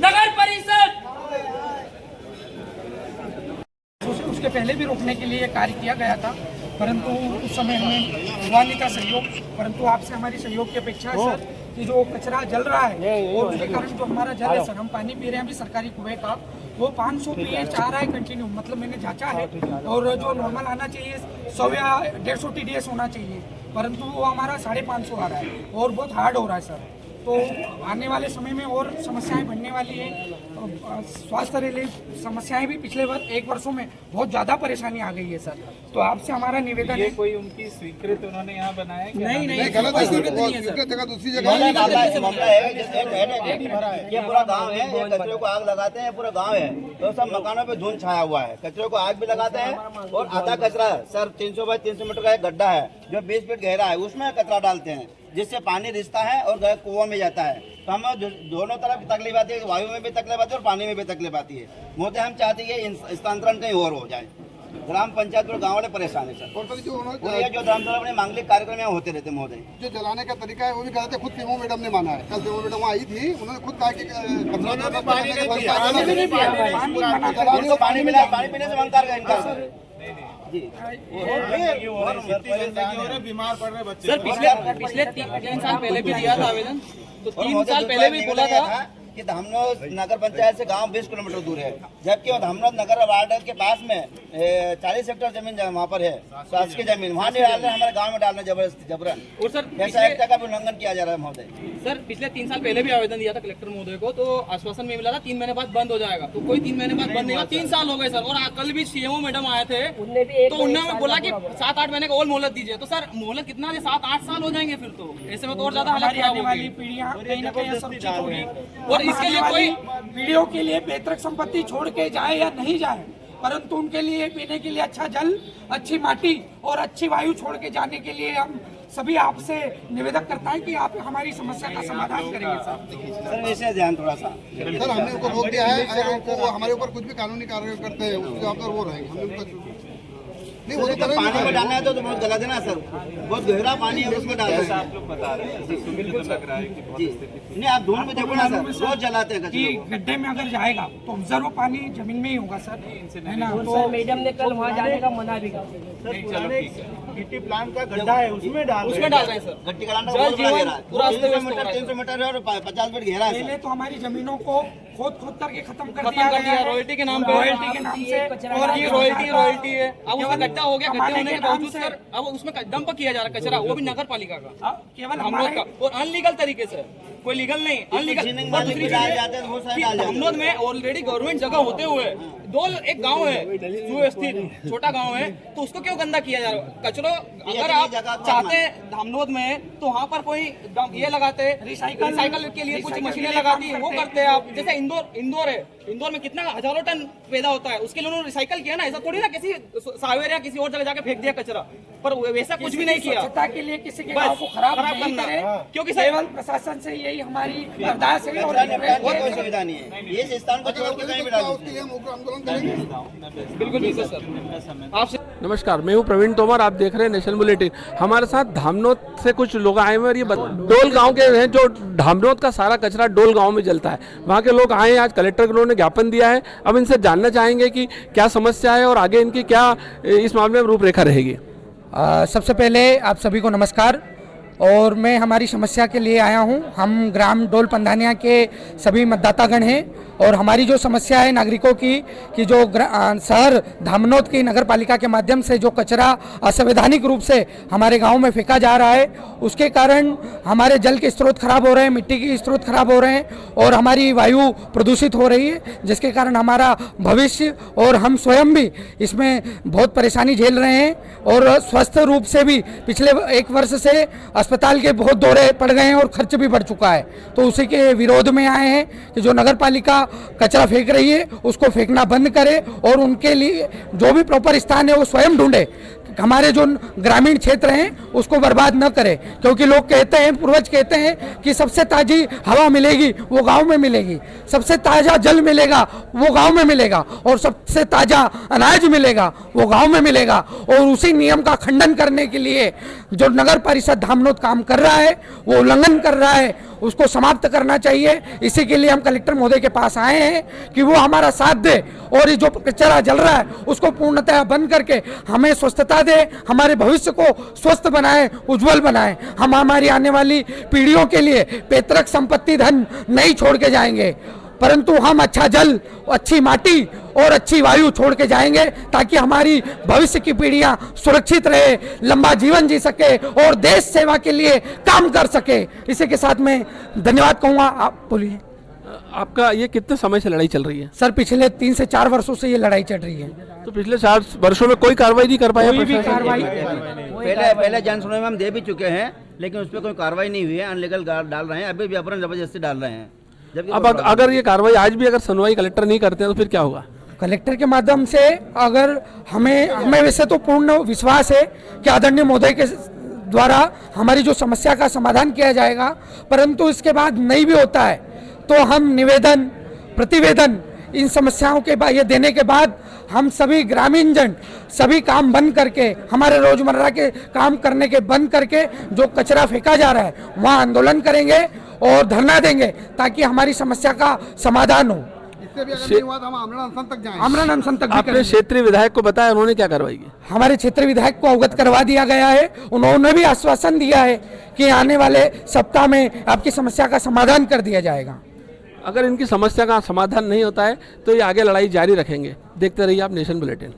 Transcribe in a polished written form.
नगर परिषद उसके पहले भी रोकने के लिए कार्य किया गया था, परंतु उस समय हमें हुआ नहीं था सहयोग। परंतु आपसे हमारी सहयोग की अपेक्षा है सर कि जो कचरा जल रहा है और उसके कारण जो हमारा जल है सर, हम पानी पी रहे हैं अभी सरकारी कुएं का, वो 500 pH आ रहा है कंटिन्यू। मतलब मैंने जांचा है और जो नॉर्मल आना चाहिए 100 या 150 TDS होना चाहिए, परंतु वो हमारा 550 आ रहा है और बहुत हार्ड हो रहा है सर। तो आने वाले समय में और समस्याएं बढ़ने वाली है। स्वास्थ्य रिलेटेड समस्याएं भी पिछले एक वर्षों में बहुत ज़्यादा परेशानी आ गई है सर। तो आपसे हमारा निवेदन है। कोई उनकी स्वीकृत उन्होंने यहाँ बनाया है? नहीं, गलत जगह दूसरी जगह ये पूरा गांव है, ये कचरे को आग लगाते हैं, पूरा गांव है तो सब मकानों पे धुंध छाया हुआ है। कचरे को आग भी लगाते हैं और आधा कचरा सर 300 बाय 300 मीटर का एक गड्ढा है जो 20 फीट गहरा है, उसमें कचरा डालते हैं जिससे पानी रिसता है और कुआं में जाता है। तो हम दोनों तरफ तकलीफ आती है, वायु में भी तकलीफ आती है और पानी में भी तकलीफ आती है। मोदी हम चाहते हैं कि स्थानांतरण कहीं और हो जाए। ग्राम पंचायत और गाँव वाले परेशान है सर। और जो धर्मशाला अपने मांगलिक कार्यक्रम यहाँ होते रहते महोदय, जो जलाने का तरीका है वो भी कहते खुद सीमो मैडम ने माना है। कल सीमो मैडम आई थी, उन्होंने खुद कहा कि पानी मिला, पानी पीने से इनकार का इनकार जी। बीमार पड़ रहे बच्चे। सर पिछले 3 साल पहले भी दिया था आवेदन, तो 3 साल पहले भी बोला था कि धामनोद नगर पंचायत से गांव 20 किलोमीटर दूर है, जबकि धामनोद नगर वार्ड के पास में 40 हेक्टेयर जमीन वहाँ पर है, शासकीय जमीन, वहाँ नहीं डाल रहे, हमारे गांव में डालना जबरदस्ती जबरन। और सर ऐसा एक्ट का भी उल्लंघन किया जा रहा है महोदय। सर पिछले 3 साल पहले भी आवेदन दिया था कलेक्टर महोदय को, तो आश्वासन में मिला था 3 महीने बाद बंद हो जाएगा। तो कोई 3 महीने बाद बंद नहीं हुआ, 3 साल हो गए सर। और कल भी सीएमओ मैडम आए थे तो उन्होंने बोला कि 7-8 महीने का और मोहलत दीजिए। तो सर मोहलत कितना 7-8 साल हो जाएंगे फिर तो ऐसे में तो और ज्यादा हालत खराब होगी। पीढ़ियां कहीं ना कहीं सुरक्षित होगी और इसके लिए कोई पीढ़ियों के लिए पैतृक संपत्ति छोड़ के जाए या नहीं जाए, परंतु उनके लिए पीने के लिए अच्छा जल, अच्छी माटी और अच्छी वायु छोड़ के जाने के लिए हम सभी आपसे निवेदन करता है कि आप हमारी समस्या का समाधान करेंगे सर। वैसे ध्यान थोड़ा सा सर हमने उनको रोक दिया है, अगर उनको हमारे ऊपर कुछ भी कानूनी कार्य करते हैं उसके जवाबदार वो रहेंगे। हमने उनको नहीं वो तो पानी में डालना है तो बहुत गलत है ना सर, बहुत गहरा पानी है उसमें डालना है। आप लोग बता रहे हैं बिल्कुल लग रहा है कि बहुत स्थिति नहीं, आप धूल में देखो ना सर, रोज जलाते हैं कि गड्ढे में अगर जाएगा तो ऑब्जर्व पानी जमीन में ही होगा सर, है ना। तो मैडम ने कल वहाँ जाने का मना भी किया। गिट्टी प्लांट का गड्ढा है उसमें डाल रहे हैं सर। गट्टी का डालना जल जीवन पूरा 300 मीटर है और 50 फीट गहरा है पहले तो हमारी जमीनों को खोद करके खत्म कर दिया दिया रॉयल्टी के नाम पे, रॉयल्टी के नाम से। और ये रॉयल्टी है। अब उसका गड्ढा हो गया, गड्ढे होने के बावजूद सर अब उसमें डंप किया जा रहा है कचरा, वो भी नगर पालिका का, केवल धामनोद का, और अनलीगल तरीके से, कोई लीगल नहीं, अनलीगल। और दूसरी चीज धामनोद में ऑलरेडी गवर्नमेंट जगह होते हुए एक गांव है सुव्यवस्थित छोटा गांव है, तो उसको क्यों गंदा किया जा रहा है? कचरो अगर आप चाहते हैं धामनोद में तो वहाँ पर कोई ये लगाते, रिसाइकल के लिए कुछ मशीनें लगाती है, वो करते हैं आप। जैसे इंदौर है, इंदौर में कितना हजारों टन पैदा होता है, उसके लिए उन्होंने रिसाइकल किया ना। ऐसा थोड़ी ना किसी सावेर या किसी और जगह जाके फेंक दिया कचरा, पर वैसा कुछ भी नहीं किया। स्वच्छता के लिए किसी के गांव को खराब नहीं करना, करे, क्योंकि केवल प्रशासन से यही हमारी अरदास है। और कोई सुविधा नहीं है, ये स्थान को छोड़ के कहीं भी डाल उसके लिए हम आंदोलन करेंगे। बिल्कुल सर। आपसे नमस्कार, मैं हूँ प्रवीण तोमर, आप देख रहे हैं नेशनल बुलेटिन। हमारे साथ धामनोद से कुछ लोग आए हुए और ये डोल गांव के हैं, जो धामनोद का सारा कचरा डोल गांव में जलता है। वहाँ के लोग आए, आज कलेक्टर को उन्होंने ज्ञापन दिया है। अब इनसे जानना चाहेंगे कि क्या समस्या है और आगे इनकी क्या इस मामले में रूपरेखा रहेगी। सबसे पहले आप सभी को नमस्कार, और मैं हमारी समस्या के लिए आया हूं। हम ग्राम डोल पंधानिया के सभी मतदातागण हैं और हमारी जो समस्या है नागरिकों की कि जो शहर धामनोद की नगर पालिका के माध्यम से जो कचरा असंवैधानिक रूप से हमारे गांव में फेंका जा रहा है, उसके कारण हमारे जल के स्रोत खराब हो रहे हैं, मिट्टी के स्रोत खराब हो रहे हैं और हमारी वायु प्रदूषित हो रही है, जिसके कारण हमारा भविष्य और हम स्वयं भी इसमें बहुत परेशानी झेल रहे हैं। और स्वस्थ रूप से भी पिछले 1 वर्ष से अस्पताल के बहुत दौरे पड़ गए हैं और खर्च भी बढ़ चुका है। तो उसी के विरोध में आए हैं कि जो नगर पालिका कचरा फेंक रही है उसको फेंकना बंद करे और उनके लिए जो भी प्रॉपर स्थान है वो स्वयं ढूंढे। हमारे जो ग्रामीण क्षेत्र हैं उसको बर्बाद न करें, क्योंकि लोग कहते हैं, पूर्वज कहते हैं कि सबसे ताजी हवा मिलेगी वो गांव में मिलेगी, सबसे ताजा जल मिलेगा वो गांव में मिलेगा, और सबसे ताजा अनाज मिलेगा वो गांव में मिलेगा। और उसी नियम का खंडन करने के लिए जो नगर परिषद धामनोद काम कर रहा है वो उल्लंघन कर रहा है, उसको समाप्त करना चाहिए। इसी के लिए हम कलेक्टर महोदय के पास आए हैं कि वो हमारा साथ दे और ये जो कचरा जल रहा है उसको पूर्णतः बंद करके हमें स्वस्थता दे, हमारे भविष्य को स्वस्थ बनाए, उज्जवल बनाए। हम हमारी आने वाली पीढ़ियों के लिए पैतृक संपत्ति धन नहीं छोड़ के जाएंगे, परंतु हम अच्छा जल, अच्छी माटी और अच्छी वायु छोड़ के जाएंगे, ताकि हमारी भविष्य की पीढ़ियां सुरक्षित रहे, लंबा जीवन जी सके और देश सेवा के लिए काम कर सके। इसी के साथ मैं धन्यवाद कहूँगा। आप बोलिए। आपका ये कितने समय से लड़ाई चल रही है? सर पिछले 3 से 4 वर्षों से ये लड़ाई चल रही है। तो पिछले 4 वर्षों में कोई कार्रवाई नहीं कर पाया? कोई भी कार्रवाई पहले जन सुनवाई में हम दे भी चुके हैं, लेकिन उस पर कोई कार्रवाई नहीं हुई है। अनलीगल डाल रहे हैं, अभी भी अपहरण जबरदस्ती डाल रहे हैं। अब अगर ये कार्रवाई आज भी अगर सुनवाई कलेक्टर नहीं करते हैं तो फिर क्या होगा? कलेक्टर के माध्यम से अगर हमें वैसे तो पूर्ण विश्वास है कि आदरणीय महोदय के द्वारा हमारी जो समस्या का समाधान किया जाएगा, परंतु इसके बाद नहीं भी होता है तो हम निवेदन, प्रतिवेदन इन समस्याओं के बाद ये देने के बाद हम सभी ग्रामीण जन सभी काम बंद करके, हमारे रोजमर्रा के काम करने के बंद करके जो कचरा फेंका जा रहा है वहाँ आंदोलन करेंगे और धरना देंगे, ताकि हमारी समस्या का समाधान हो। इससे भी अगर नहीं हुआ तो हम आमरण अनशन तक जाएंगे। आमरण अनशन तक भी आपने करेंगे। क्षेत्रीय विधायक को बताया, उन्होंने क्या कार्रवाई की? हमारे क्षेत्रीय विधायक को अवगत करवा दिया गया है, उन्होंने भी आश्वासन दिया है कि आने वाले सप्ताह में आपकी समस्या का समाधान कर दिया जाएगा। अगर इनकी समस्या का समाधान नहीं होता है तो ये आगे लड़ाई जारी रखेंगे। देखते रहिए आप नेशन बुलेटिन।